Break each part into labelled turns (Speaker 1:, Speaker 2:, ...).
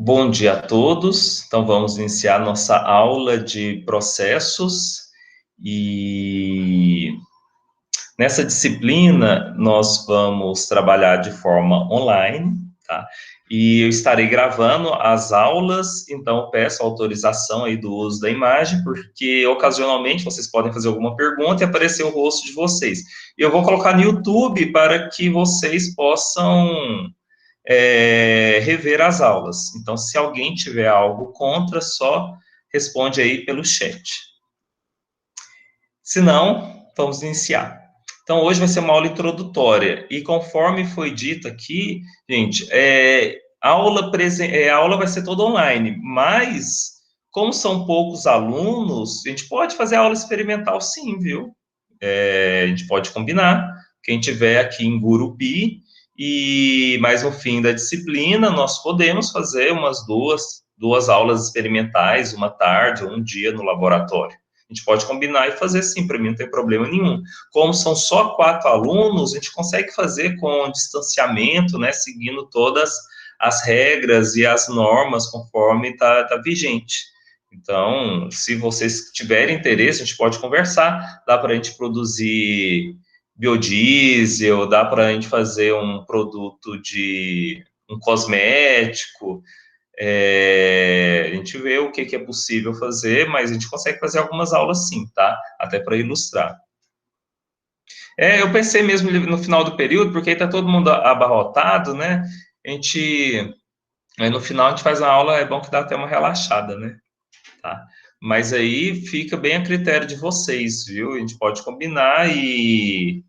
Speaker 1: Bom dia a todos. Então, vamos iniciar nossa aula de processos e nessa disciplina nós vamos trabalhar de forma online, tá? E eu estarei gravando as aulas, então peço autorização aí do uso da imagem, porque ocasionalmente vocês podem fazer alguma pergunta e aparecer o rosto de vocês. E eu vou colocar no YouTube para que vocês possam rever as aulas. Então, se alguém tiver algo contra, só responde aí pelo chat. Se não, vamos iniciar. Então, hoje vai ser uma aula introdutória. E conforme foi dito aqui, gente, a aula vai ser toda online, mas, como são poucos alunos, a gente pode fazer a aula experimental sim, viu? A gente pode combinar. Quem tiver aqui em Gurupi, e mais no fim da disciplina, nós podemos fazer umas duas aulas experimentais, uma tarde ou um dia no laboratório. A gente pode combinar e fazer sim, para mim não tem problema nenhum. Como são só 4 alunos, a gente consegue fazer com distanciamento, né, seguindo todas as regras e as normas conforme está vigente. Então, se vocês tiverem interesse, a gente pode conversar, dá para a gente produzir biodiesel, dá para a gente fazer um produto de um cosmético, a gente vê o que é possível fazer, mas a gente consegue fazer algumas aulas sim, tá? Até para ilustrar. Eu pensei mesmo no final do período, porque aí tá todo mundo abarrotado, né? No final a gente faz uma aula, é bom que dá até uma relaxada, né? Tá? Mas aí fica bem a critério de vocês, viu? A gente pode combinar e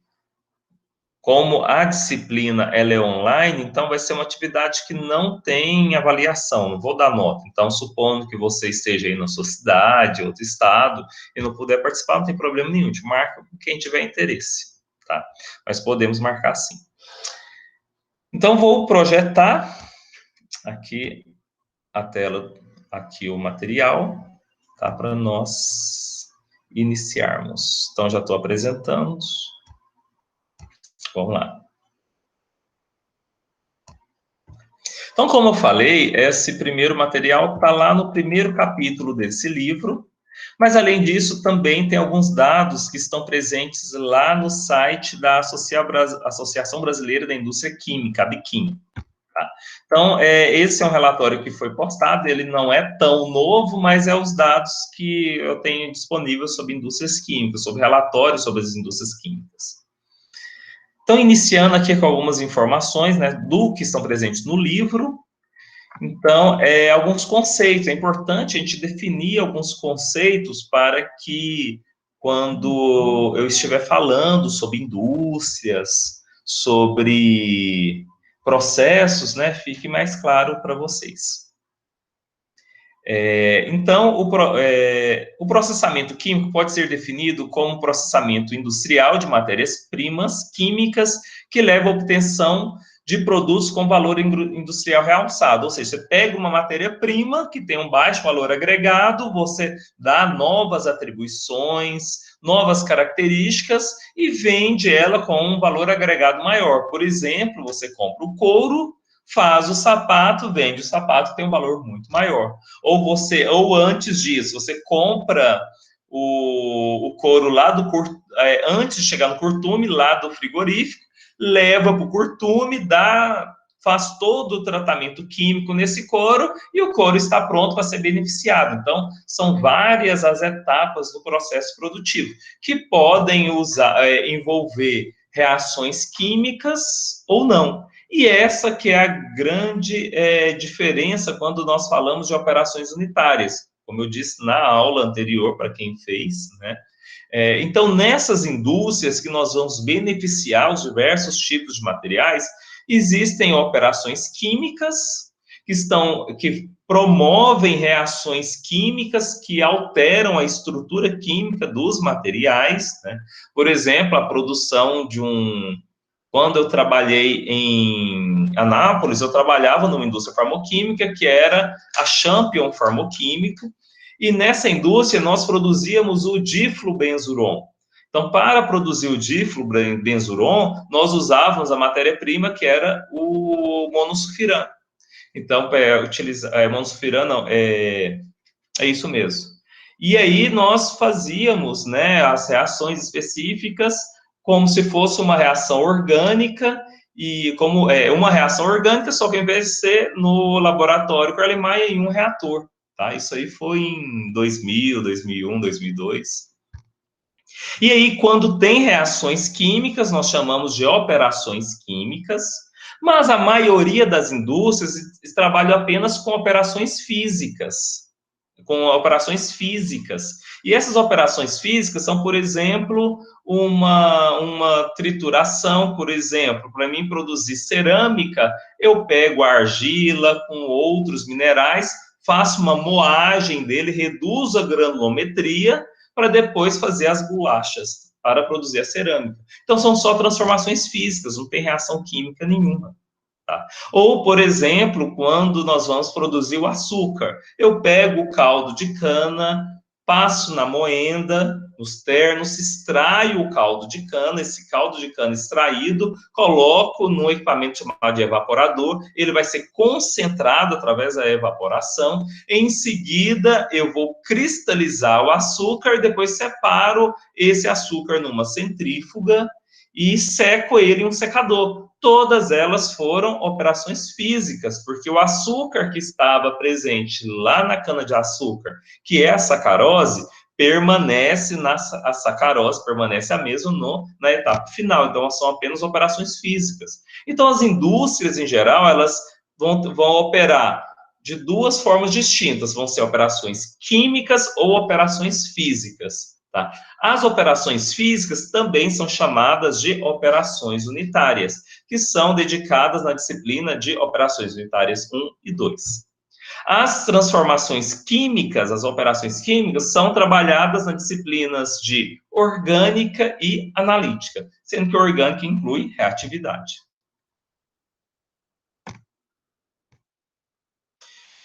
Speaker 1: como a disciplina ela é online, então vai ser uma atividade que não tem avaliação, não vou dar nota. Então, supondo que você esteja aí na sua cidade, outro estado, e não puder participar, não tem problema nenhum, a gente marca com quem tiver interesse, tá? Mas podemos marcar sim. Então, vou projetar aqui a tela, aqui o material, tá? Para nós iniciarmos. Então, já estou apresentando. Vamos lá. Então, como eu falei, esse primeiro material está lá no primeiro capítulo desse livro, mas, além disso, também tem alguns dados que estão presentes lá no site da Associação Brasileira da Indústria Química, a ABIQUIM. Tá? Então, esse é um relatório que foi postado, ele não é tão novo, mas é os dados que eu tenho disponíveis sobre indústrias químicas, sobre relatórios sobre as indústrias químicas. Então, iniciando aqui com algumas informações, né, do que estão presentes no livro. Então, alguns conceitos. É importante a gente definir alguns conceitos para que, quando eu estiver falando sobre indústrias, sobre processos, né, fique mais claro para vocês. Então, o processamento químico pode ser definido como processamento industrial de matérias-primas químicas que leva à obtenção de produtos com valor industrial realçado. Ou seja, você pega uma matéria-prima que tem um baixo valor agregado, você dá novas atribuições, novas características e vende ela com um valor agregado maior. Por exemplo, você compra o couro, faz o sapato, vende o sapato, que tem um valor muito maior. Ou antes disso, você compra o couro lá antes de chegar no curtume, lá do frigorífico, leva para o curtume, faz todo o tratamento químico nesse couro e o couro está pronto para ser beneficiado. Então, são várias as etapas do processo produtivo que podem envolver reações químicas ou não. E essa que é a grande diferença quando nós falamos de operações unitárias, como eu disse na aula anterior, para quem fez, né? Então, nessas indústrias que nós vamos beneficiar os diversos tipos de materiais, existem operações químicas que promovem reações químicas que alteram a estrutura química dos materiais, né? Por exemplo, a produção Quando eu trabalhei em Anápolis, eu trabalhava numa indústria farmoquímica, que era a Champion Farmoquímico, e nessa indústria nós produzíamos o diflubenzuron. Então, para produzir o diflubenzuron, nós usávamos a matéria-prima que era o monossulfiram. Então, monosulfirano, é isso mesmo. E aí nós fazíamos, né, as reações específicas como se fosse uma reação orgânica, e como uma reação orgânica, só que ao invés de ser no laboratório com a Erlenmeyer, em um reator, tá? Isso aí foi em 2000, 2001, 2002. E aí, quando tem reações químicas, nós chamamos de operações químicas, mas a maioria das indústrias trabalha apenas com operações físicas, E essas operações físicas são, por exemplo, uma trituração, por exemplo, para mim produzir cerâmica, eu pego a argila com outros minerais, faço uma moagem dele, reduzo a granulometria, para depois fazer as bolachas, para produzir a cerâmica. Então, são só transformações físicas, não tem reação química nenhuma. Tá? Ou, por exemplo, quando nós vamos produzir o açúcar, eu pego o caldo de cana, passo na moenda, nos ternos, extraio o caldo de cana, esse caldo de cana extraído, coloco no equipamento chamado de evaporador, ele vai ser concentrado através da evaporação, em seguida eu vou cristalizar o açúcar, depois separo esse açúcar numa centrífuga e seco ele em um secador. Todas elas foram operações físicas, porque o açúcar que estava presente lá na cana-de-açúcar, que é a sacarose, permanece a sacarose permanece a mesma na etapa final. Então, são apenas operações físicas. Então, as indústrias, em geral, elas vão operar de duas formas distintas. Vão ser operações químicas ou operações físicas. Tá? As operações físicas também são chamadas de operações unitárias, que são dedicadas na disciplina de operações unitárias 1 e 2. As transformações químicas, as operações químicas, são trabalhadas nas disciplinas de orgânica e analítica, sendo que orgânica inclui reatividade.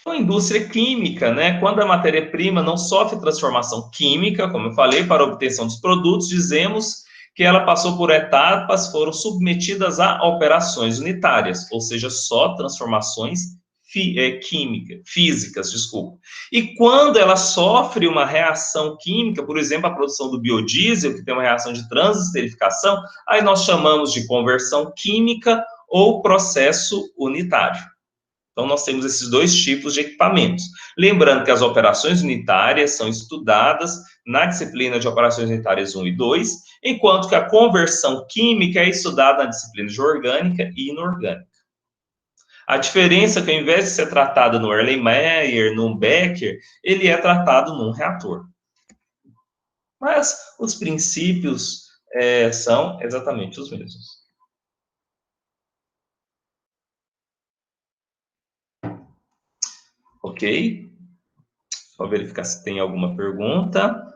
Speaker 1: A indústria química, né? Quando a matéria-prima não sofre transformação química, como eu falei, para a obtenção dos produtos, dizemos que ela passou por etapas, foram submetidas a operações unitárias, ou seja, só transformações físicas, desculpa. E quando ela sofre uma reação química, por exemplo, a produção do biodiesel, que tem uma reação de transesterificação, aí nós chamamos de conversão química ou processo unitário. Então, nós temos esses dois tipos de equipamentos. Lembrando que as operações unitárias são estudadas na disciplina de operações unitárias 1 e 2, enquanto que a conversão química é estudada na disciplina de orgânica e inorgânica. A diferença é que, ao invés de ser tratado no Erlenmeyer, no Becker, ele é tratado num reator. Mas os princípios são exatamente os mesmos. Ok? Só verificar se tem alguma pergunta.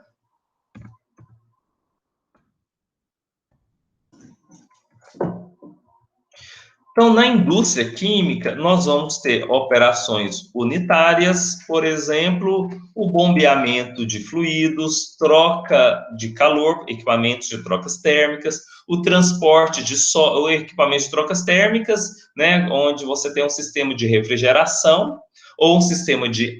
Speaker 1: Então, na indústria química, nós vamos ter operações unitárias, por exemplo, o bombeamento de fluidos, troca de calor, equipamentos de trocas térmicas, o transporte de equipamentos de trocas térmicas, né, onde você tem um sistema de refrigeração ou um sistema de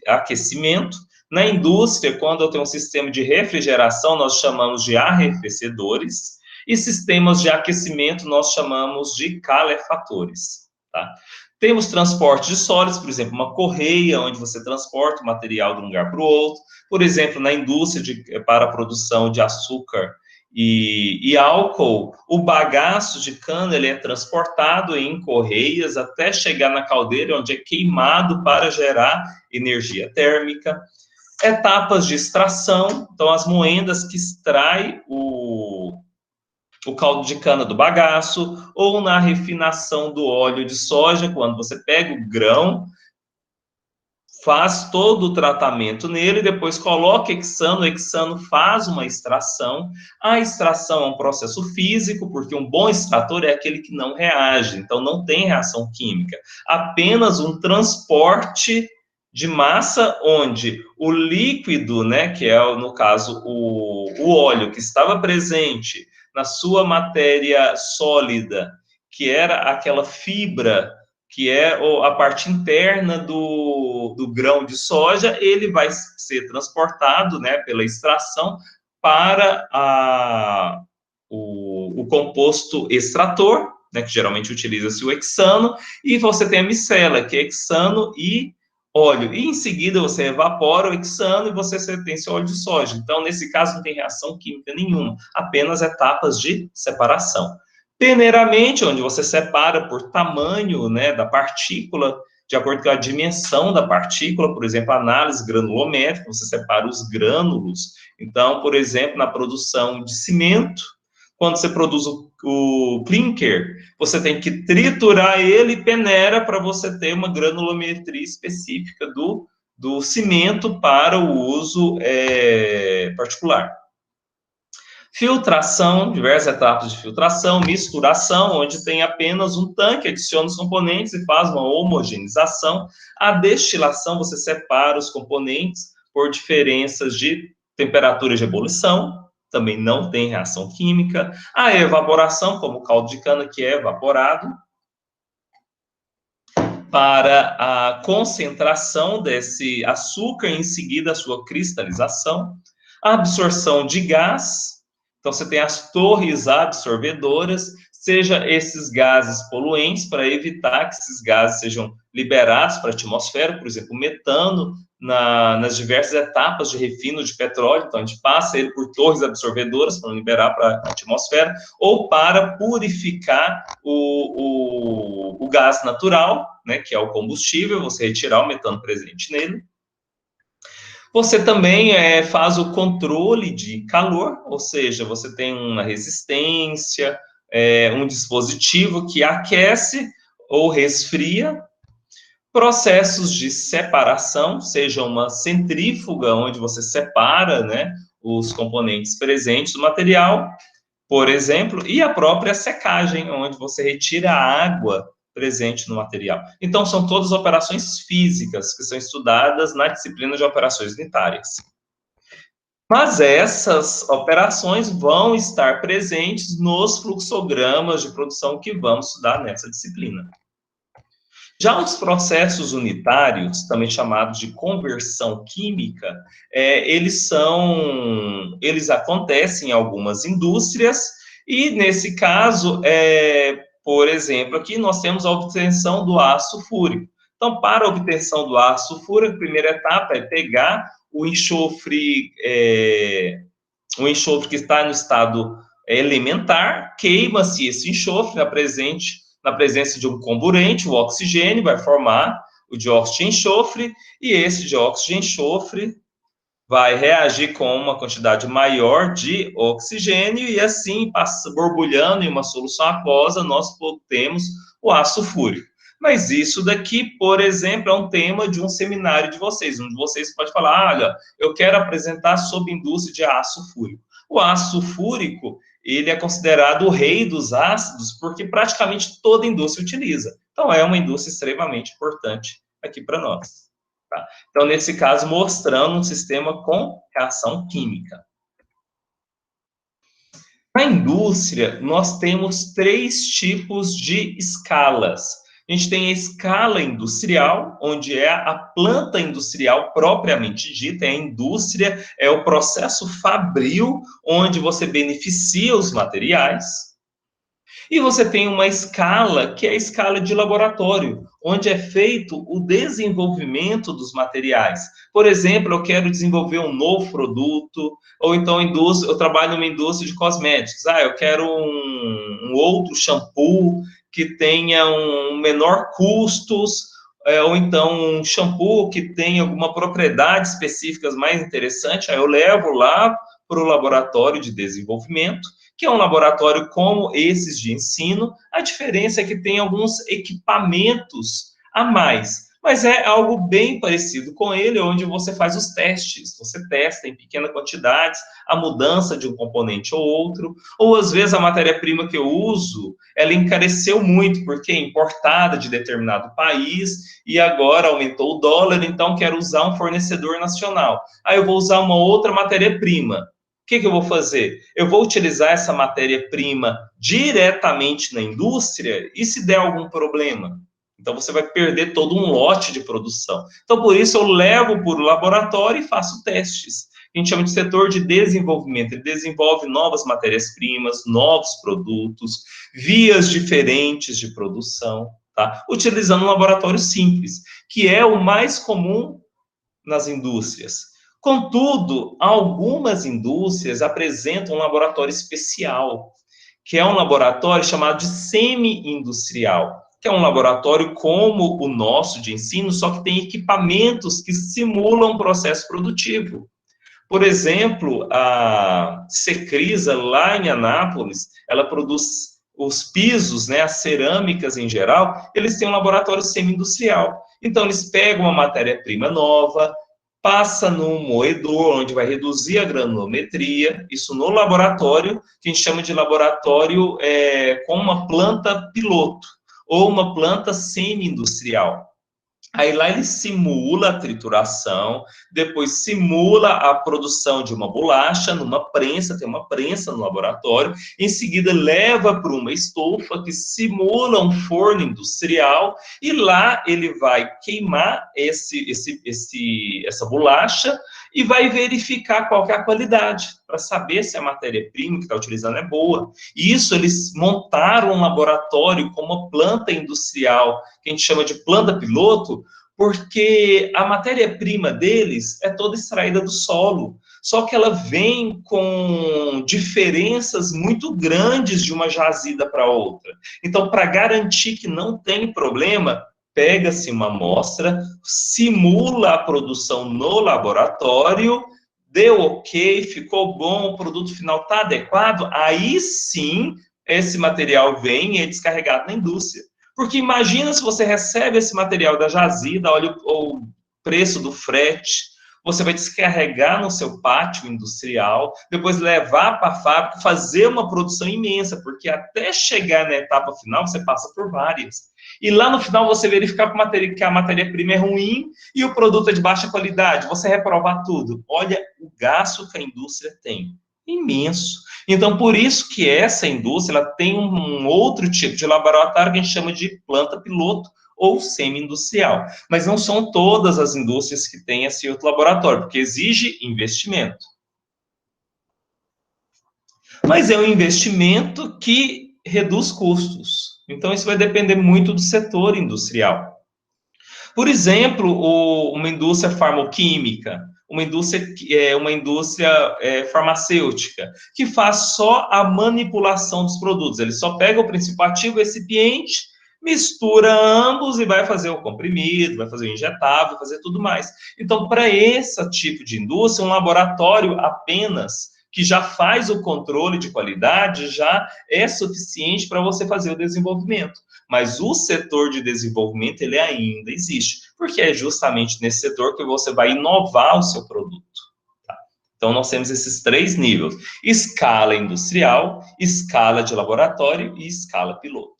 Speaker 1: aquecimento. Na indústria, quando eu tenho um sistema de refrigeração, nós chamamos de arrefecedores. E sistemas de aquecimento nós chamamos de calefatores. Tá? Temos transporte de sólidos, por exemplo, uma correia, onde você transporta o material de um lugar para o outro. Por exemplo, na indústria para a produção de açúcar e álcool, o bagaço de cana ele é transportado em correias até chegar na caldeira, onde é queimado para gerar energia térmica. Etapas de extração, então as moendas que extraem o caldo de cana do bagaço, ou na refinação do óleo de soja, quando você pega o grão, faz todo o tratamento nele, depois coloca hexano, o hexano faz uma extração. A extração é um processo físico, porque um bom extrator é aquele que não reage, então não tem reação química, apenas um transporte de massa, onde o líquido, né, que é, no caso, o óleo que estava presente na sua matéria sólida, que era aquela fibra que é a parte interna do grão de soja, ele vai ser transportado, né, pela extração para o composto extrator, né, que geralmente utiliza-se o hexano, e você tem a micela, que é hexano e óleo. E em seguida você evapora o hexano e você tem seu óleo de soja. Então, nesse caso, não tem reação química nenhuma, apenas etapas de separação. Peneiramente, onde você separa por tamanho, né, da partícula, de acordo com a dimensão da partícula, por exemplo, a análise granulométrica, você separa os grânulos. Então, por exemplo, na produção de cimento, quando você produz o clinker, você tem que triturar ele e peneira para você ter uma granulometria específica do cimento para o uso particular. Filtração, diversas etapas de filtração, misturação, onde tem apenas um tanque, adiciona os componentes e faz uma homogeneização. A destilação, você separa os componentes por diferenças de temperatura de ebulição, também não tem reação química. A evaporação, como o caldo de cana, que é evaporado, para a concentração desse açúcar, em seguida a sua cristalização. A absorção de gás, então você tem as torres absorvedoras, seja esses gases poluentes, para evitar que esses gases sejam liberados para a atmosfera, por exemplo, o metano, nas diversas etapas de refino de petróleo, então a gente passa ele por torres absorvedoras para liberar para a atmosfera, ou para purificar o gás natural, né, que é o combustível, você retirar o metano presente nele. Você também faz o controle de calor, ou seja, você tem uma resistência, um dispositivo que aquece ou resfria. Processos de separação, seja uma centrífuga, onde você separa, né, os componentes presentes do material, por exemplo, e a própria secagem, onde você retira a água presente no material. Então, são todas operações físicas que são estudadas na disciplina de operações unitárias. Mas essas operações vão estar presentes nos fluxogramas de produção que vamos estudar nessa disciplina. Já os processos unitários, também chamados de conversão química, eles acontecem em algumas indústrias, e nesse caso, por exemplo, aqui nós temos a obtenção do ácido fúrico. Então, para a obtenção do ácido fúrico, a primeira etapa é pegar o enxofre que está no estado elementar, queima-se esse enxofre na presença de um comburente, o oxigênio, vai formar o dióxido de enxofre, e esse dióxido de enxofre vai reagir com uma quantidade maior de oxigênio, e assim, borbulhando em uma solução aquosa, nós temos o ácido fúrico. Mas isso daqui, por exemplo, é um tema de um seminário de vocês, onde vocês podem falar, olha, eu quero apresentar sobre a indústria de ácido fúrico. O ácido fúrico, ele é considerado o rei dos ácidos, porque praticamente toda indústria utiliza. Então, é uma indústria extremamente importante aqui para nós. Tá? Então, nesse caso, mostrando um sistema com reação química. Na indústria, nós temos 3 tipos de escalas. A gente tem a escala industrial, onde é a planta industrial propriamente dita, é a indústria, é o processo fabril, onde você beneficia os materiais. E você tem uma escala, que é a escala de laboratório, onde é feito o desenvolvimento dos materiais. Por exemplo, eu quero desenvolver um novo produto, ou então eu trabalho numa indústria de cosméticos. Eu quero um outro shampoo que tenha menor custos, ou então um shampoo que tenha alguma propriedade específica mais interessante. Aí eu levo lá para o laboratório de desenvolvimento, que é um laboratório como esses de ensino. A diferença é que tem alguns equipamentos a mais, mas é algo bem parecido com ele, onde você faz os testes, você testa em pequenas quantidades a mudança de um componente ou outro, ou às vezes a matéria-prima que eu uso, ela encareceu muito, porque é importada de determinado país, e agora aumentou o dólar, então quero usar um fornecedor nacional. Aí eu vou usar uma outra matéria-prima. O que eu vou fazer? Eu vou utilizar essa matéria-prima diretamente na indústria, e se der algum problema? Então, você vai perder todo um lote de produção. Então, por isso, eu levo para o laboratório e faço testes. A gente chama de setor de desenvolvimento. Ele desenvolve novas matérias-primas, novos produtos, vias diferentes de produção, tá? Utilizando um laboratório simples, que é o mais comum nas indústrias. Contudo, algumas indústrias apresentam um laboratório especial, que é um laboratório chamado de semi-industrial, que é um laboratório como o nosso de ensino, só que tem equipamentos que simulam o processo produtivo. Por exemplo, a Secrisa, lá em Anápolis, ela produz os pisos, né, as cerâmicas em geral, eles têm um laboratório semi-industrial. Então, eles pegam uma matéria-prima nova, passa num moedor, onde vai reduzir a granulometria, isso no laboratório, que a gente chama de laboratório com uma planta piloto, ou uma planta semi-industrial. Aí lá ele simula a trituração, depois simula a produção de uma bolacha numa prensa, tem uma prensa no laboratório, em seguida leva para uma estufa que simula um forno industrial e lá ele vai queimar essa bolacha e vai verificar qual que é a qualidade, para saber se a matéria-prima que está utilizando é boa. E isso eles montaram um laboratório com uma planta industrial, que a gente chama de planta piloto, porque a matéria-prima deles é toda extraída do solo, só que ela vem com diferenças muito grandes de uma jazida para outra. Então, para garantir que não tem problema, pega-se uma amostra, simula a produção no laboratório, deu ok, ficou bom, o produto final está adequado, aí sim esse material vem e é descarregado na indústria. Porque imagina se você recebe esse material da jazida, olha o preço do frete, você vai descarregar no seu pátio industrial, depois levar para a fábrica, fazer uma produção imensa, porque até chegar na etapa final, você passa por várias. E lá no final você verificar que a matéria-prima é ruim e o produto é de baixa qualidade, você reprovar tudo. Olha o gasto que a indústria tem. Imenso. Então, por isso que essa indústria ela tem um outro tipo de laboratório que a gente chama de planta piloto ou semi-industrial. Mas não são todas as indústrias que têm esse outro laboratório, porque exige investimento. Mas é um investimento que reduz custos. Então, isso vai depender muito do setor industrial. Por exemplo, uma indústria farmacêutica, uma indústria farmacêutica, que faz só a manipulação dos produtos. Ele só pega o princípio ativo, o recipiente, mistura ambos e vai fazer o comprimido, vai fazer o injetável, vai fazer tudo mais. Então, para esse tipo de indústria, um laboratório apenas que já faz o controle de qualidade já é suficiente para você fazer o desenvolvimento. Mas o setor de desenvolvimento, ele ainda existe, porque é justamente nesse setor que você vai inovar o seu produto. Tá? Então, nós temos esses 3 níveis: escala industrial, escala de laboratório e escala piloto.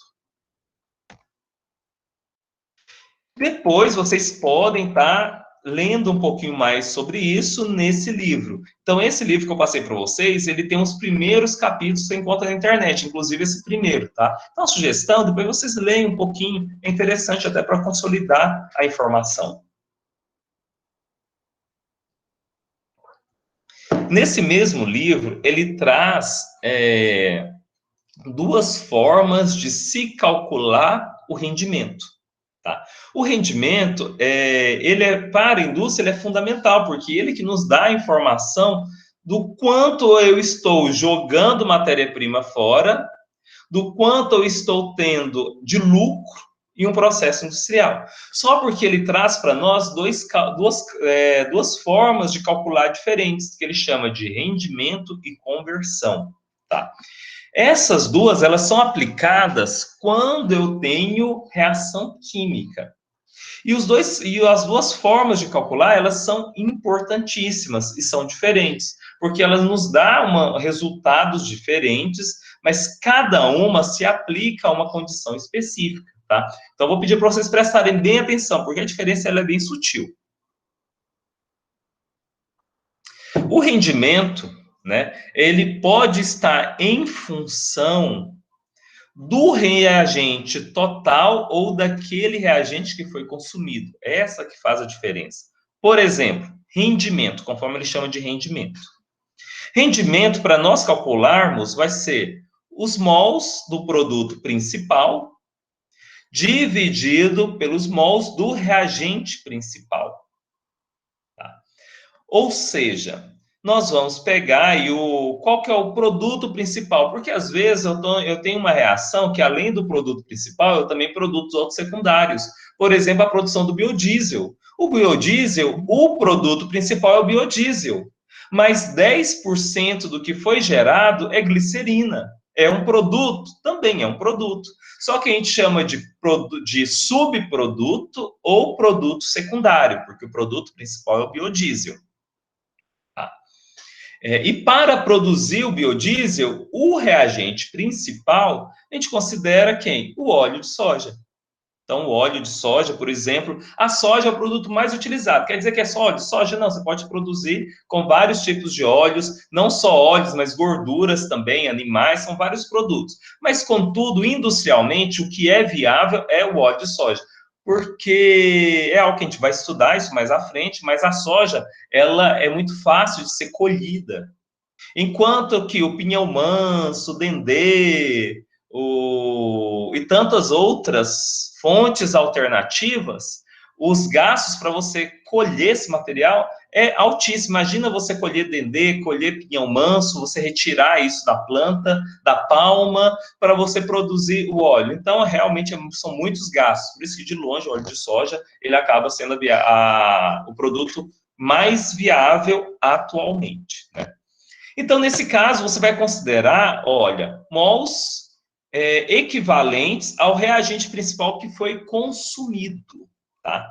Speaker 1: Depois, vocês podem estar lendo um pouquinho mais sobre isso nesse livro. Então, esse livro que eu passei para vocês, ele tem os primeiros capítulos que você encontra na internet, inclusive esse primeiro, tá? Então, a sugestão, depois vocês leem um pouquinho, é interessante até para consolidar a informação. Nesse mesmo livro, ele traz 2 formas de se calcular o rendimento. Tá? O rendimento, para a indústria, ele é fundamental, porque ele que nos dá a informação do quanto eu estou jogando matéria-prima fora, do quanto eu estou tendo de lucro em um processo industrial. Só porque ele traz para nós duas formas de calcular diferentes, que ele chama de rendimento e conversão. Tá? Essas duas, elas são aplicadas quando eu tenho reação química. E as 2 formas de calcular, elas são importantíssimas e são diferentes, porque elas nos dão resultados diferentes, mas cada uma se aplica a uma condição específica, tá? Então, eu vou pedir para vocês prestarem bem atenção, porque a diferença ela é bem sutil. O rendimento, né, ele pode estar em função do reagente total ou daquele reagente que foi consumido. Essa que faz a diferença. Por exemplo, rendimento, conforme ele chama de rendimento. Rendimento, para nós calcularmos, vai ser os mols do produto principal dividido pelos mols do reagente principal. Tá? Ou seja, nós vamos pegar qual que é o produto principal, porque às vezes eu tenho uma reação que além do produto principal, eu também produzo outros secundários. Por exemplo, a produção do biodiesel. O biodiesel, o produto principal é o biodiesel, mas 10% do que foi gerado é glicerina. É um produto? Também é um produto. Só que a gente chama de subproduto ou produto secundário, porque o produto principal é o biodiesel. Tá? E para produzir o biodiesel, o reagente principal, a gente considera quem? O óleo de soja. Então, o óleo de soja, por exemplo, a soja é o produto mais utilizado. Quer dizer que é só óleo de soja? Não, você pode produzir com vários tipos de óleos, não só óleos, mas gorduras também, animais, são vários produtos. Mas, contudo, industrialmente, o que é viável é o óleo de soja. Porque é algo que a gente vai estudar isso mais à frente, mas a soja, ela é muito fácil de ser colhida. Enquanto que o pinhão manso, o dendê, e tantas outras fontes alternativas, os gastos para você colher esse material é altíssimo. Imagina você colher dendê, colher pinhão manso, você retirar isso da planta, da palma, para você produzir o óleo. Então, realmente, são muitos gastos. Por isso que, de longe, o óleo de soja, ele acaba sendo o produto mais viável atualmente, né? Então, nesse caso, você vai considerar, olha, mols equivalentes ao reagente principal que foi consumido, tá?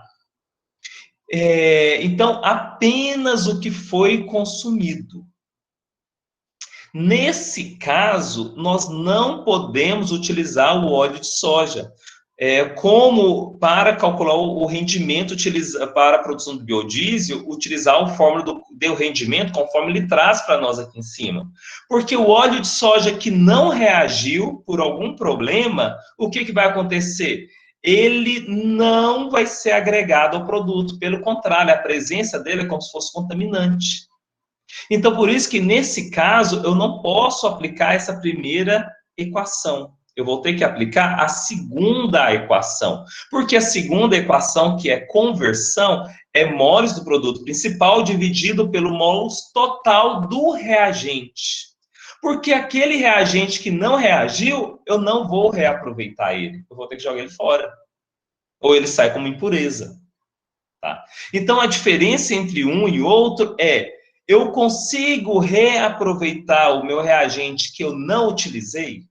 Speaker 1: Então, apenas o que foi consumido. Nesse caso, nós não podemos utilizar o óleo de soja como para calcular o rendimento para a produção do biodiesel, utilizar a fórmula do rendimento conforme ele traz para nós aqui em cima. Porque o óleo de soja que não reagiu por algum problema, o que vai acontecer? Ele não vai ser agregado ao produto, pelo contrário, a presença dele é como se fosse contaminante. Então, por isso que nesse caso, eu não posso aplicar essa primeira equação. Eu vou ter que aplicar a segunda equação. Porque a segunda equação, que é conversão, é moles do produto principal dividido pelo mols total do reagente. Porque aquele reagente que não reagiu, eu não vou reaproveitar ele. Eu vou ter que jogar ele fora. Ou ele sai como impureza. Tá? Então, a diferença entre um e outro eu consigo reaproveitar o meu reagente que eu não utilizei?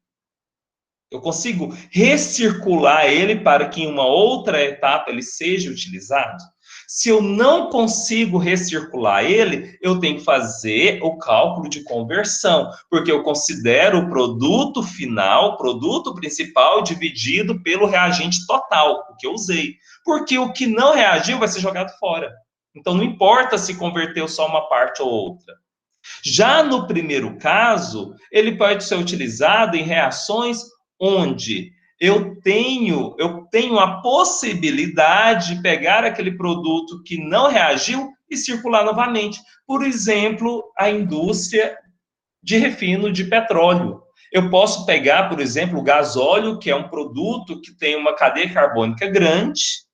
Speaker 1: Eu consigo recircular ele para que em uma outra etapa ele seja utilizado? Se eu não consigo recircular ele, eu tenho que fazer o cálculo de conversão, porque eu considero o produto final, o produto principal, dividido pelo reagente total, o que eu usei. Porque o que não reagiu vai ser jogado fora. Então, não importa se converteu só uma parte ou outra. Já no primeiro caso, ele pode ser utilizado em reações onde eu tenho a possibilidade de pegar aquele produto que não reagiu e circular novamente. Por exemplo, a indústria de refino de petróleo. Eu posso pegar, por exemplo, o gasóleo, que é um produto que tem uma cadeia carbônica grande,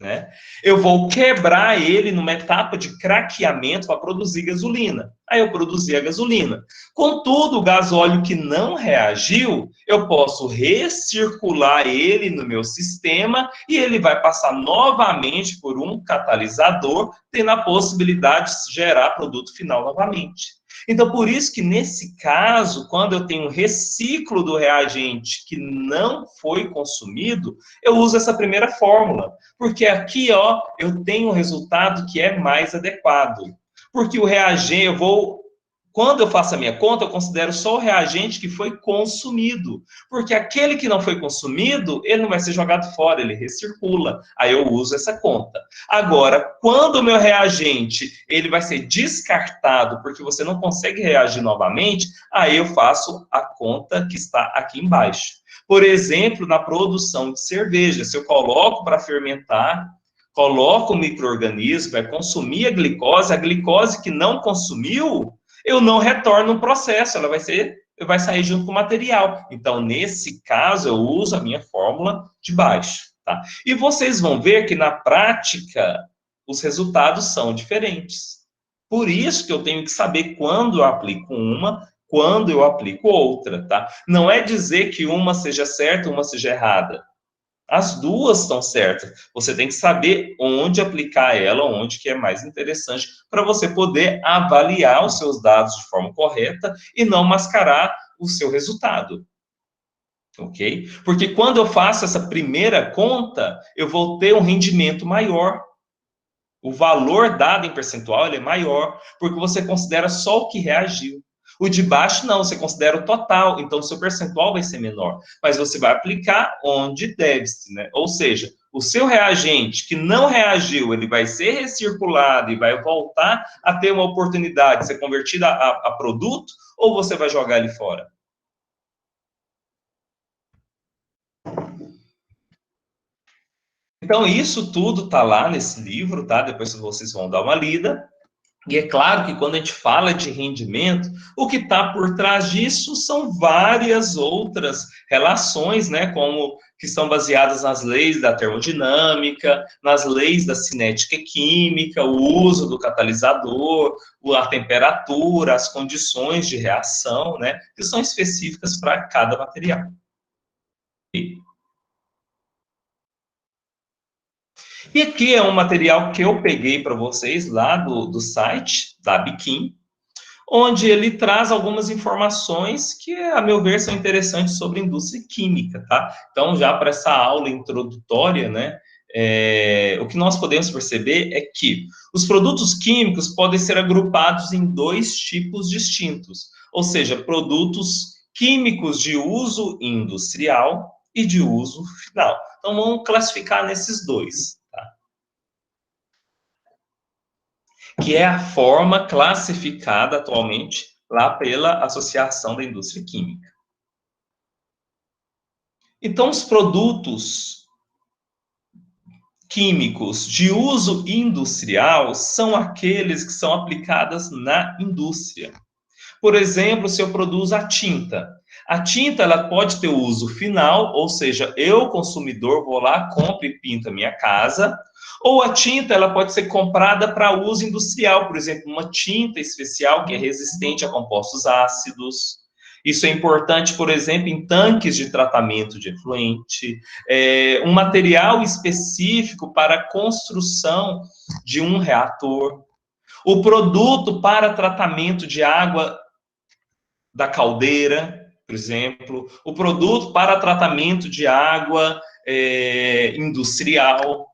Speaker 1: né? Eu vou quebrar ele numa etapa de craqueamento para produzir gasolina. Aí eu produzi a gasolina. Contudo, o gasóleo que não reagiu, eu posso recircular ele no meu sistema e ele vai passar novamente por um catalisador, tendo a possibilidade de gerar produto final novamente. Então, por isso que nesse caso, quando eu tenho um reciclo do reagente que não foi consumido, eu uso essa primeira fórmula. Porque aqui, eu tenho um resultado que é mais adequado. Porque o reagente, eu vou Quando eu faço a minha conta, eu considero só o reagente que foi consumido. Porque aquele que não foi consumido, ele não vai ser jogado fora, ele recircula. Aí eu uso essa conta. Agora, quando o meu reagente ele vai ser descartado, porque você não consegue reagir novamente, aí eu faço a conta que está aqui embaixo. Por exemplo, na produção de cerveja, se eu coloco para fermentar, coloco o micro-organismo, vai consumir a glicose que não consumiu, eu não retorno o processo, ela vai sair junto com o material. Então, nesse caso, eu uso a minha fórmula de baixo, tá? E vocês vão ver que, na prática, os resultados são diferentes. Por isso que eu tenho que saber quando eu aplico uma, quando eu aplico outra, tá? Não é dizer que uma seja certa, uma seja errada. As duas estão certas. Você tem que saber onde aplicar ela, onde que é mais interessante, para você poder avaliar os seus dados de forma correta e não mascarar o seu resultado. Ok? Porque quando eu faço essa primeira conta, eu vou ter um rendimento maior. O valor dado em percentual ele é maior, porque você considera só o que reagiu. O de baixo, não, você considera o total, então o seu percentual vai ser menor. Mas você vai aplicar onde deve-se, né? Ou seja, o seu reagente que não reagiu, ele vai ser recirculado e vai voltar a ter uma oportunidade de ser convertido a produto, ou você vai jogar ele fora? Então, isso tudo está lá nesse livro, tá? Depois vocês vão dar uma lida. E é claro que quando a gente fala de rendimento, o que está por trás disso são várias outras relações, né, como que são baseadas nas leis da termodinâmica, nas leis da cinética química, o uso do catalisador, a temperatura, as condições de reação, né, que são específicas para cada material. E aqui é um material que eu peguei para vocês lá do site da Biquim, onde ele traz algumas informações que, a meu ver, são interessantes sobre a indústria química, tá? Então, já para essa aula introdutória, né, o que nós podemos perceber é que os produtos químicos podem ser agrupados em dois tipos distintos, ou seja, produtos químicos de uso industrial e de uso final. Então, vamos classificar nesses dois, tá? Que é a forma classificada atualmente lá pela Associação da Indústria Química. Então, os produtos químicos de uso industrial são aqueles que são aplicados na indústria. Por exemplo, se eu produzo a tinta ela pode ter uso final, ou seja, eu, consumidor, vou lá, compro e pinto a minha casa, ou a tinta ela pode ser comprada para uso industrial, por exemplo, uma tinta especial que é resistente a compostos ácidos. Isso é importante, por exemplo, em tanques de tratamento de efluente, um material específico para a construção de um reator. O produto para tratamento de água da caldeira, por exemplo, o produto para tratamento de água industrial,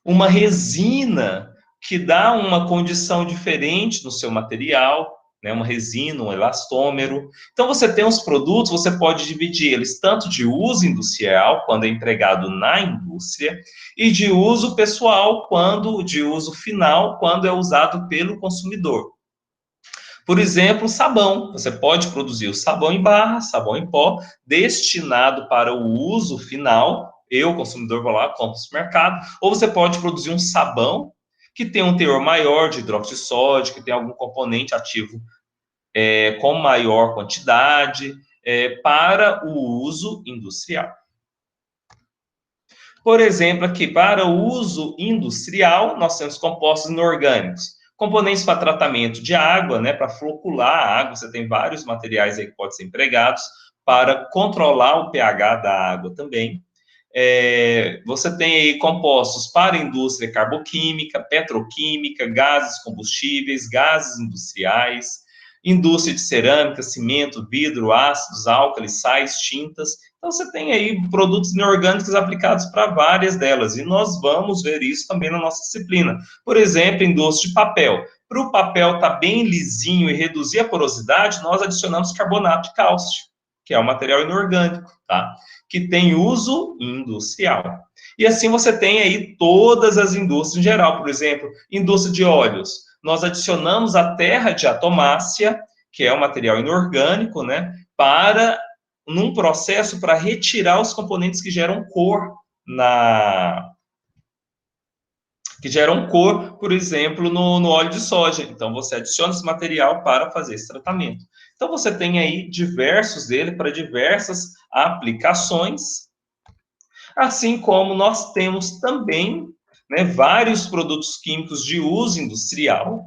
Speaker 1: uma resina que dá uma condição diferente no seu material, né, uma resina, um elastômero. Então, você tem os produtos, você pode dividir eles tanto de uso industrial, quando é empregado na indústria, e de uso pessoal, de uso final, quando é usado pelo consumidor. Por exemplo, sabão. Você pode produzir o sabão em barra, sabão em pó, destinado para o uso final. Eu, consumidor, vou lá, compro no supermercado. Ou você pode produzir um sabão que tem um teor maior de hidróxido de sódio, que tem algum componente ativo com maior quantidade, para o uso industrial. Por exemplo, aqui, para o uso industrial, nós temos compostos inorgânicos. Componentes para tratamento de água, né, para flocular a água, você tem vários materiais aí que podem ser empregados para controlar o pH da água também. Você tem aí compostos para indústria carboquímica, petroquímica, gases combustíveis, gases industriais, indústria de cerâmica, cimento, vidro, ácidos, álcalis, sais, tintas. Então, você tem aí produtos inorgânicos aplicados para várias delas, e nós vamos ver isso também na nossa disciplina. Por exemplo, indústria de papel. para o papel estar bem lisinho e reduzir a porosidade, nós adicionamos carbonato de cálcio, que é um material inorgânico, tá? Que tem uso industrial. E assim você tem aí todas as indústrias em geral, por exemplo, indústria de óleos. Nós adicionamos a terra de atomácia, que é um material inorgânico, né, para num processo para retirar os componentes que geram cor por exemplo, no óleo de soja. Então, você adiciona esse material para fazer esse tratamento. Então, você tem aí diversos dele para diversas aplicações, assim como nós temos também, né, vários produtos químicos de uso industrial,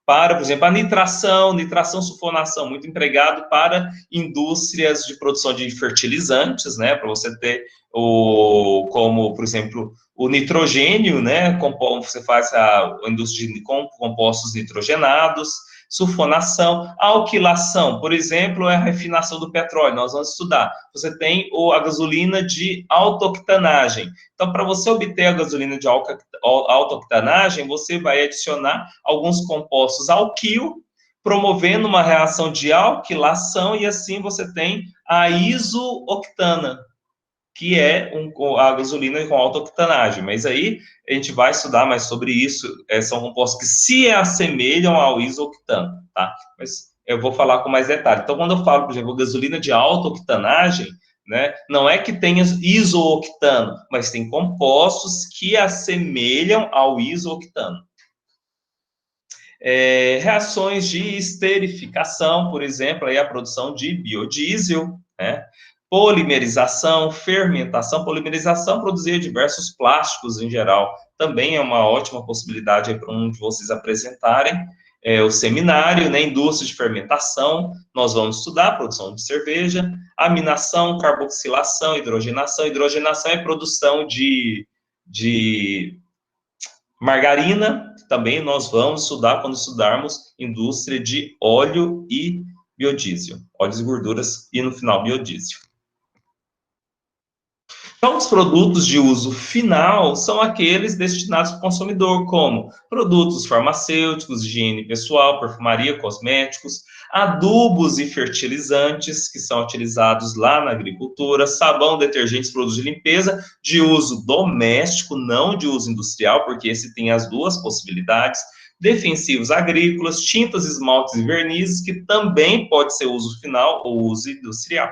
Speaker 1: para, por exemplo, a nitração, sulfonação, muito empregado para indústrias de produção de fertilizantes, né, para você ter como, por exemplo, o nitrogênio, né, você faz a indústria de compostos nitrogenados, sulfonação, alquilação, por exemplo, é a refinação do petróleo, nós vamos estudar. Você tem a gasolina de alta octanagem. Então, para você obter a gasolina de alta octanagem, você vai adicionar alguns compostos alquil, promovendo uma reação de alquilação, e assim você tem a isooctana, que é a gasolina com alta octanagem. Mas aí a gente vai estudar mais sobre isso, são compostos que se assemelham ao isooctano, tá? Mas eu vou falar com mais detalhe. Então, quando eu falo, por exemplo, gasolina de alta octanagem, né, não é que tenha isooctano, mas tem compostos que assemelham ao isooctano. Reações de esterificação, por exemplo, aí a produção de biodiesel, né? Polimerização, fermentação. Polimerização produzir diversos plásticos em geral, também é uma ótima possibilidade para um de vocês apresentarem. O seminário, né, indústria de fermentação, nós vamos estudar a produção de cerveja, aminação, carboxilação, hidrogenação. Hidrogenação é produção de margarina, também nós vamos estudar quando estudarmos indústria de óleo e biodiesel, óleos e gorduras e no final biodiesel. Então, os produtos de uso final são aqueles destinados ao consumidor, como produtos farmacêuticos, higiene pessoal, perfumaria, cosméticos, adubos e fertilizantes, que são utilizados lá na agricultura, sabão, detergentes, produtos de limpeza, de uso doméstico, não de uso industrial, porque esse tem as duas possibilidades, defensivos agrícolas, tintas, esmaltes e vernizes, que também pode ser uso final ou uso industrial.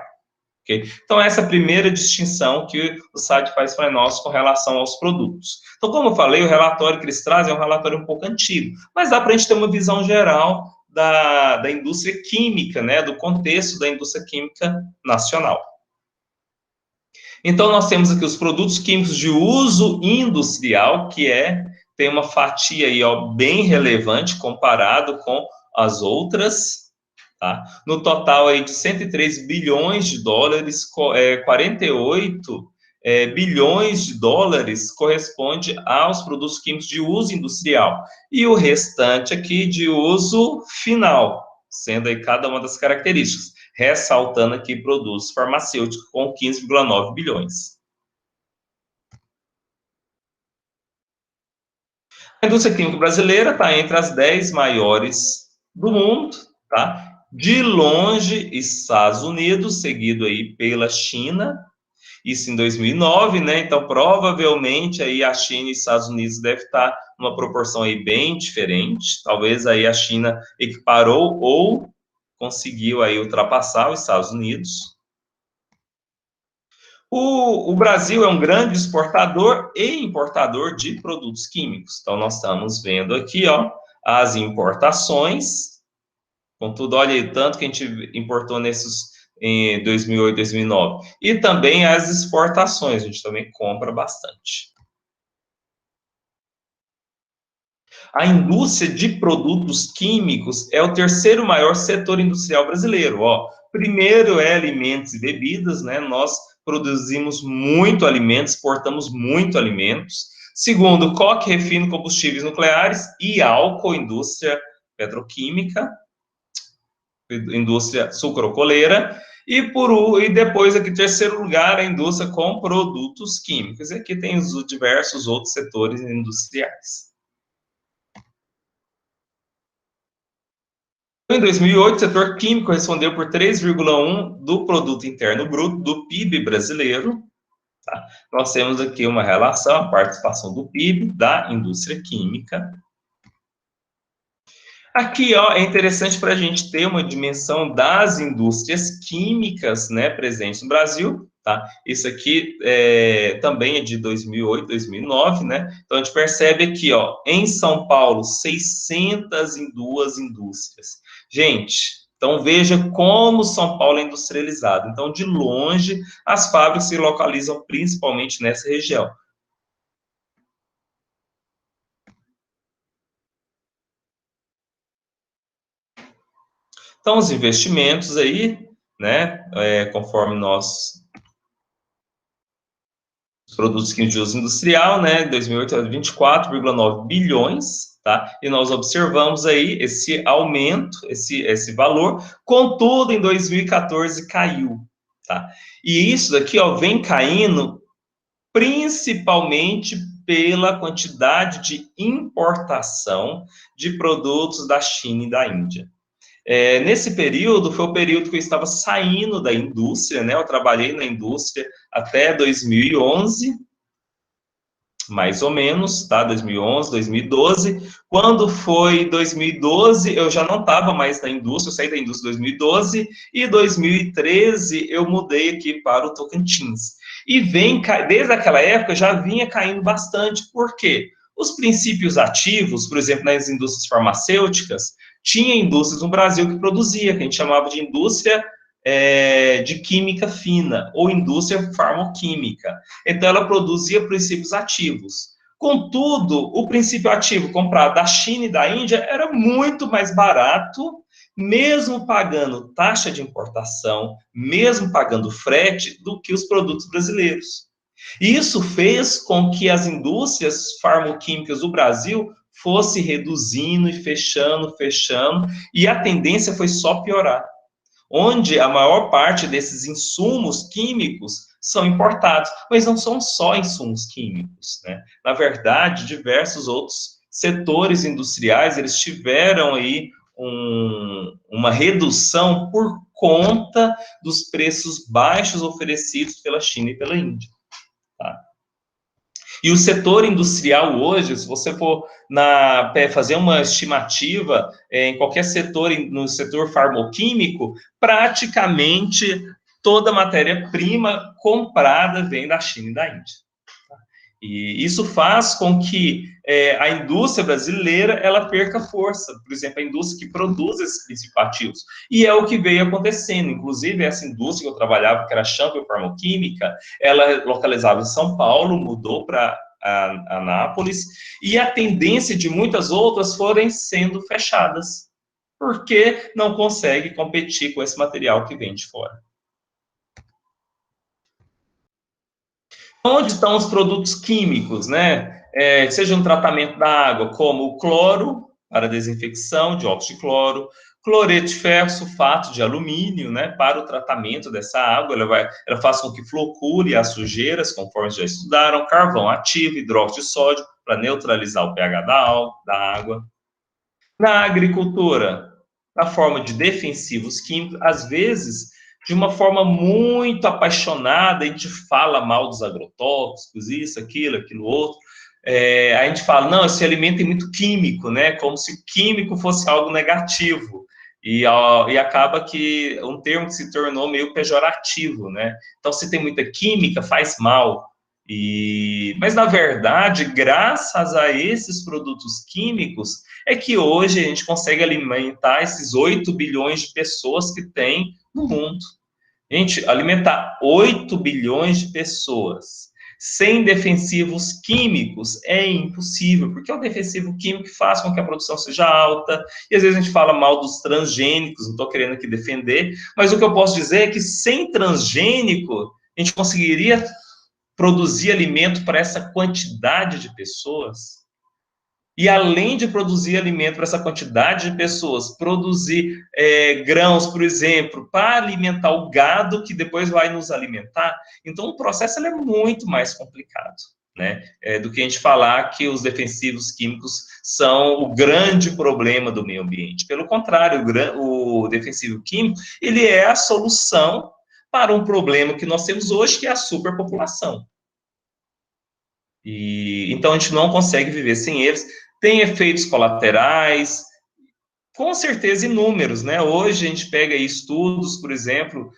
Speaker 1: Okay? Então, essa é a primeira distinção que o site faz para nós com relação aos produtos. Então, como eu falei, o relatório que eles trazem é um relatório um pouco antigo, mas dá para a gente ter uma visão geral da indústria química, né, do contexto da indústria química nacional. Então, nós temos aqui os produtos químicos de uso industrial, que tem uma fatia aí, bem relevante comparado com as outras. Tá? No total aí de 103 bilhões de dólares, 48 bilhões de dólares corresponde aos produtos químicos de uso industrial. E o restante aqui de uso final, sendo aí cada uma das características. Ressaltando aqui produtos farmacêuticos com 15,9 bilhões. A indústria química brasileira está entre as 10 maiores do mundo, tá? De longe, Estados Unidos, seguido aí pela China, isso em 2009, né? Então, provavelmente, aí a China e Estados Unidos devem estar numa proporção aí bem diferente. Talvez aí a China equiparou ou conseguiu aí ultrapassar os Estados Unidos. O Brasil é um grande exportador e importador de produtos químicos. Então, nós estamos vendo aqui, as importações. Contudo, olha aí, tanto que a gente importou em 2008, 2009. E também as exportações, a gente também compra bastante. A indústria de produtos químicos é o terceiro maior setor industrial brasileiro. Primeiro é alimentos e bebidas, né? Nós produzimos muito alimentos, exportamos muito alimentos. Segundo, coque, refino, combustíveis nucleares e álcool, indústria petroquímica, indústria sucrocoleira, e depois aqui, terceiro lugar, a indústria com produtos químicos. E aqui tem os diversos outros setores industriais. Em 2008, o setor químico respondeu por 3,1% do produto interno bruto do PIB brasileiro. Tá? Nós temos aqui uma relação, a participação do PIB da indústria química. Aqui, ó, é interessante para a gente ter uma dimensão das indústrias químicas, né, presentes no Brasil, tá? Isso aqui também é de 2008, 2009, né? Então, a gente percebe aqui, ó, em São Paulo, 602 indústrias. Gente, então veja como São Paulo é industrializado. Então, de longe, as fábricas se localizam principalmente nessa região. Então, os investimentos aí, né, conforme nós, os produtos químicos de uso industrial, né, 2008 era 24,9 bilhões, tá? E nós observamos aí esse aumento, esse valor, contudo, em 2014 caiu, tá? E isso daqui, ó, vem caindo principalmente pela quantidade de importação de produtos da China e da Índia. Nesse período, foi o período que eu estava saindo da indústria, né? Eu trabalhei na indústria até 2011, mais ou menos, tá? 2011, 2012. Quando foi 2012, eu já não estava mais na indústria, eu saí da indústria em 2012, e 2013 eu mudei aqui para o Tocantins. E desde aquela época já vinha caindo bastante, por quê? Os princípios ativos, por exemplo, nas indústrias farmacêuticas, tinha indústrias no Brasil que produzia, que a gente chamava de indústria de química fina, ou indústria farmoquímica. Então, ela produzia princípios ativos. Contudo, o princípio ativo comprado da China e da Índia era muito mais barato, mesmo pagando taxa de importação, mesmo pagando frete, do que os produtos brasileiros. E isso fez com que as indústrias farmoquímicas do Brasil fosse reduzindo e fechando, e a tendência foi só piorar, onde a maior parte desses insumos químicos são importados, mas não são só insumos químicos, né? Na verdade, diversos outros setores industriais, eles tiveram aí uma redução por conta dos preços baixos oferecidos pela China e pela Índia, tá? E o setor industrial hoje, se você for fazer uma estimativa em qualquer setor, no setor farmoquímico, praticamente toda matéria-prima comprada vem da China e da Índia. E isso faz com que a indústria brasileira ela perca força, por exemplo, a indústria que produz esses princípios ativos. E é o que veio acontecendo. Inclusive, essa indústria que eu trabalhava, que era a Champion Farmoquímica, ela localizava em São Paulo, mudou para Anápolis, e a tendência de muitas outras forem sendo fechadas, porque não consegue competir com esse material que vem de fora. Onde estão os produtos químicos, né? Seja no tratamento da água, como o cloro, para desinfecção, dióxido de cloro, cloreto de ferro, sulfato de alumínio, né? Para o tratamento dessa água, ela faz com que flocule as sujeiras, conforme já estudaram, carvão ativo, hidróxido de sódio, para neutralizar o pH da água. Na agricultura, na forma de defensivos químicos, às vezes de uma forma muito apaixonada, a gente fala mal dos agrotóxicos, isso, aquilo outro. A gente fala, não, esse alimento tem muito químico, né? Como se químico fosse algo negativo. E acaba que um termo que se tornou meio pejorativo, né? Então, se tem muita química, faz mal. Mas, na verdade, graças a esses produtos químicos, é que hoje a gente consegue alimentar esses 8 bilhões de pessoas que tem no mundo. Gente, alimentar 8 bilhões de pessoas sem defensivos químicos é impossível, porque o defensivo químico faz com que a produção seja alta, e às vezes a gente fala mal dos transgênicos, não estou querendo aqui defender, mas o que eu posso dizer é que sem transgênico, a gente conseguiria produzir alimento para essa quantidade de pessoas. E além de produzir alimento para essa quantidade de pessoas, produzir grãos, por exemplo, para alimentar o gado que depois vai nos alimentar. Então, o processo é muito mais complicado, né? Do que a gente falar que os defensivos químicos são o grande problema do meio ambiente. Pelo contrário, o defensivo químico, ele é a solução para um problema que nós temos hoje, que é a superpopulação. E então a gente não consegue viver sem eles. Tem efeitos colaterais, com certeza inúmeros, né? Hoje a gente pega aí estudos, por exemplo,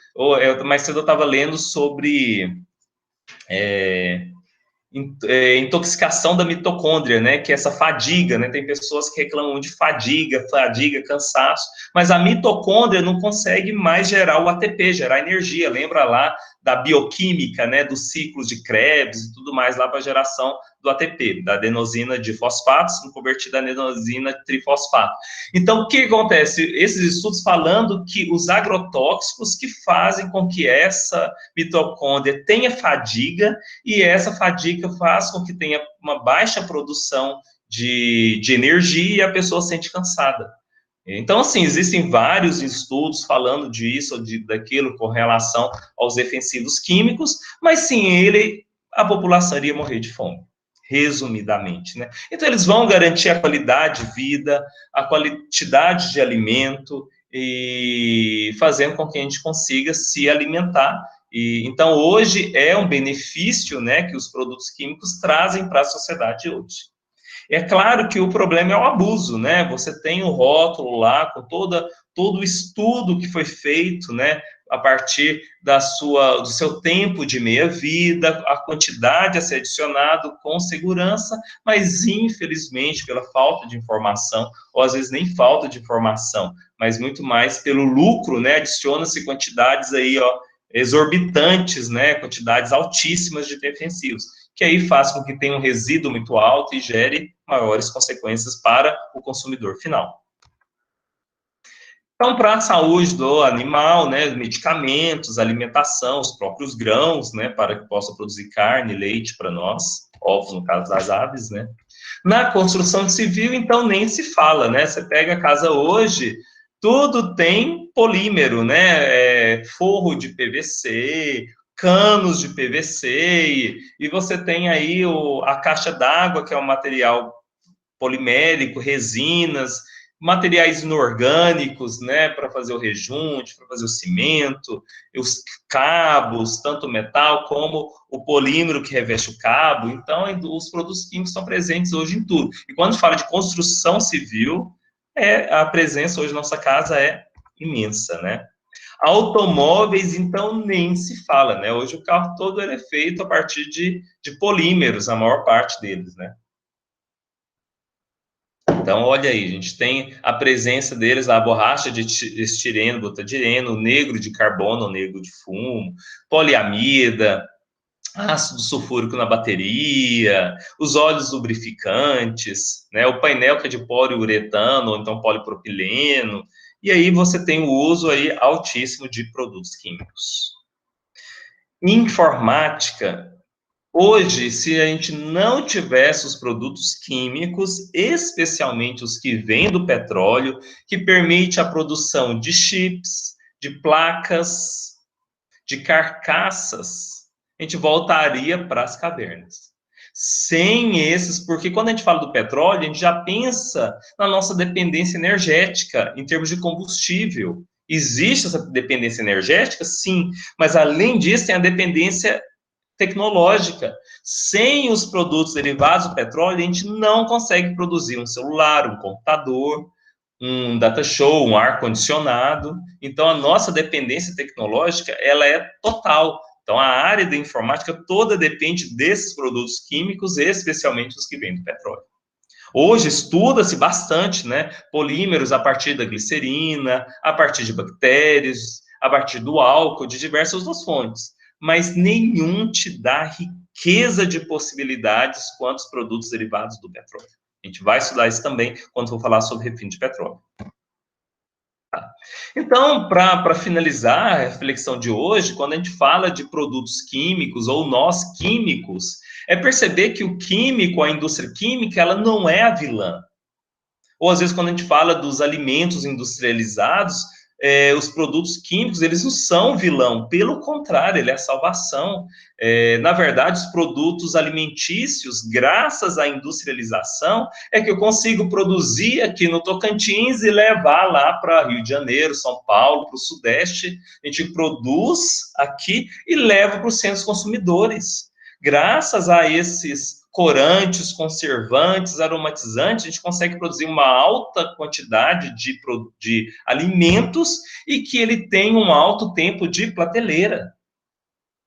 Speaker 1: mais cedo eu estava lendo sobre intoxicação da mitocôndria, né, que é essa fadiga, né, tem pessoas que reclamam de fadiga, cansaço, mas a mitocôndria não consegue mais gerar o ATP, gerar energia, lembra lá da bioquímica, né, dos ciclos de Krebs e tudo mais lá para a geração do ATP, da adenosina difosfato, sendo convertida a adenosina trifosfato. Então, o que acontece? Esses estudos falando que os agrotóxicos que fazem com que essa mitocôndria tenha fadiga, e essa fadiga faz com que tenha uma baixa produção de energia e a pessoa se sente cansada. Então, assim, existem vários estudos falando disso ou daquilo com relação aos defensivos químicos, mas sim, a população iria morrer de fome, resumidamente, né? Então, eles vão garantir a qualidade de vida, a quantidade de alimento, e fazendo com que a gente consiga se alimentar. Então, hoje é um benefício, né, que os produtos químicos trazem para a sociedade hoje. É claro que o problema é o abuso, né? Você tem o rótulo lá com todo o estudo que foi feito, né? A partir do seu tempo de meia-vida, a quantidade a ser adicionado com segurança, mas infelizmente pela falta de informação, ou às vezes nem falta de informação, mas muito mais pelo lucro, né? Adiciona-se quantidades aí, ó, exorbitantes, né? Quantidades altíssimas de defensivos, que aí faz com que tenha um resíduo muito alto e gere maiores consequências para o consumidor final. Então, para a saúde do animal, né, medicamentos, alimentação, os próprios grãos, né, para que possa produzir carne, leite para nós, ovos no caso das aves, né. Na construção civil, então, nem se fala, né, você pega a casa hoje, tudo tem polímero, né, forro de PVC, canos de PVC, e você tem aí a caixa d'água, que é um material polimérico, resinas, materiais inorgânicos, né, para fazer o rejunte, para fazer o cimento, os cabos, tanto o metal como o polímero que reveste o cabo. Então, os produtos químicos estão presentes hoje em tudo. E quando fala de construção civil, a presença hoje na nossa casa é imensa, né? Automóveis, então, nem se fala, né? Hoje o carro todo é feito a partir de polímeros, a maior parte deles, né? Então, olha aí, a gente tem a presença deles, a borracha de estireno, butadieno, negro de carbono, negro de fumo, poliamida, ácido sulfúrico na bateria, os óleos lubrificantes, né, o painel que é de poliuretano, ou então polipropileno, e aí você tem o uso aí altíssimo de produtos químicos. Informática. Hoje, se a gente não tivesse os produtos químicos, especialmente os que vêm do petróleo, que permite a produção de chips, de placas, de carcaças, a gente voltaria para as cavernas. Sem esses, porque quando a gente fala do petróleo, a gente já pensa na nossa dependência energética, em termos de combustível. Existe essa dependência energética? Sim, mas além disso, tem a dependência tecnológica. Sem os produtos derivados do petróleo, a gente não consegue produzir um celular, um computador, um data show, um ar-condicionado. Então, a nossa dependência tecnológica, ela é total. Então, a área da informática toda depende desses produtos químicos, especialmente os que vêm do petróleo. Hoje estuda-se bastante, né, polímeros a partir da glicerina, a partir de bactérias, a partir do álcool, de diversas outras fontes, mas nenhum te dá riqueza de possibilidades quanto os produtos derivados do petróleo. A gente vai estudar isso também quando for falar sobre refino de petróleo. Tá. Então, para finalizar a reflexão de hoje, quando a gente fala de produtos químicos ou nós químicos, é perceber que o químico, a indústria química, ela não é a vilã. Ou às vezes quando a gente fala dos alimentos industrializados, os produtos químicos, eles não são vilão, pelo contrário, ele é a salvação. Na verdade, os produtos alimentícios, graças à industrialização, é que eu consigo produzir aqui no Tocantins e levar lá para Rio de Janeiro, São Paulo, para o Sudeste. A gente produz aqui e leva para os centros consumidores. Graças a esses corantes, conservantes, aromatizantes, a gente consegue produzir uma alta quantidade de alimentos e que ele tem um alto tempo de prateleira.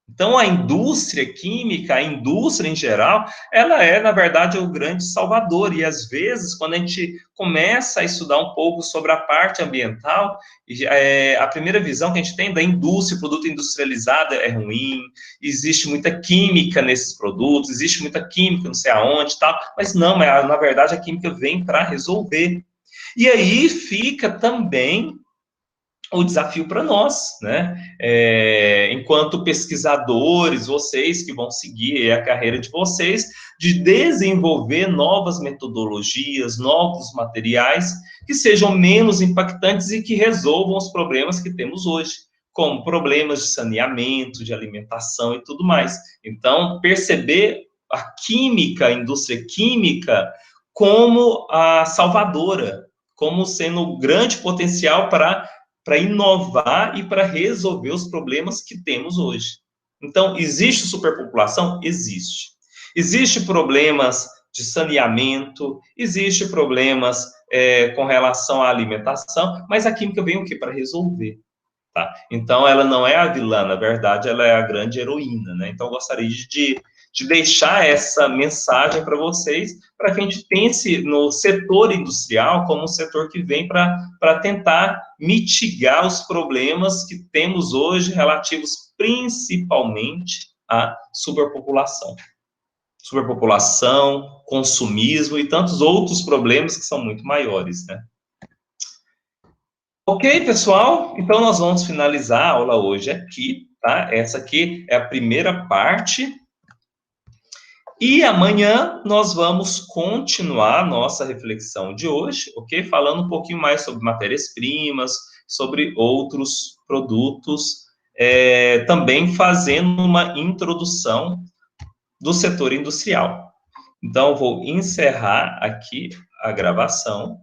Speaker 1: Então, a indústria química, a indústria em geral, ela é, na verdade, o grande salvador. E, às vezes, quando a gente começa a estudar um pouco sobre a parte ambiental, a primeira visão que a gente tem da indústria, produto industrializado é ruim, existe muita química nesses produtos, existe muita química não sei aonde e tal, mas não, na verdade, a química vem para resolver. E aí fica também o desafio para nós, né? Enquanto pesquisadores, vocês que vão seguir a carreira de vocês, de desenvolver novas metodologias, novos materiais que sejam menos impactantes e que resolvam os problemas que temos hoje, como problemas de saneamento, de alimentação e tudo mais. Então, perceber a química, a indústria química, como a salvadora, como sendo o grande potencial para inovar e para resolver os problemas que temos hoje. Então, existe superpopulação? Existe. Existe problemas de saneamento, existe problemas com relação à alimentação, mas a química vem o quê? Para resolver. Tá? Então, ela não é a vilã, na verdade, ela é a grande heroína, né? Então, eu gostaria de deixar essa mensagem para vocês, para que a gente pense no setor industrial como um setor que vem para tentar mitigar os problemas que temos hoje, relativos principalmente à superpopulação. Superpopulação, consumismo e tantos outros problemas que são muito maiores, né? Ok, pessoal? Então, nós vamos finalizar a aula hoje aqui, tá? Essa aqui é a primeira parte. E amanhã nós vamos continuar a nossa reflexão de hoje, ok? Falando um pouquinho mais sobre matérias-primas, sobre outros produtos, também fazendo uma introdução do setor industrial. Então, eu vou encerrar aqui a gravação.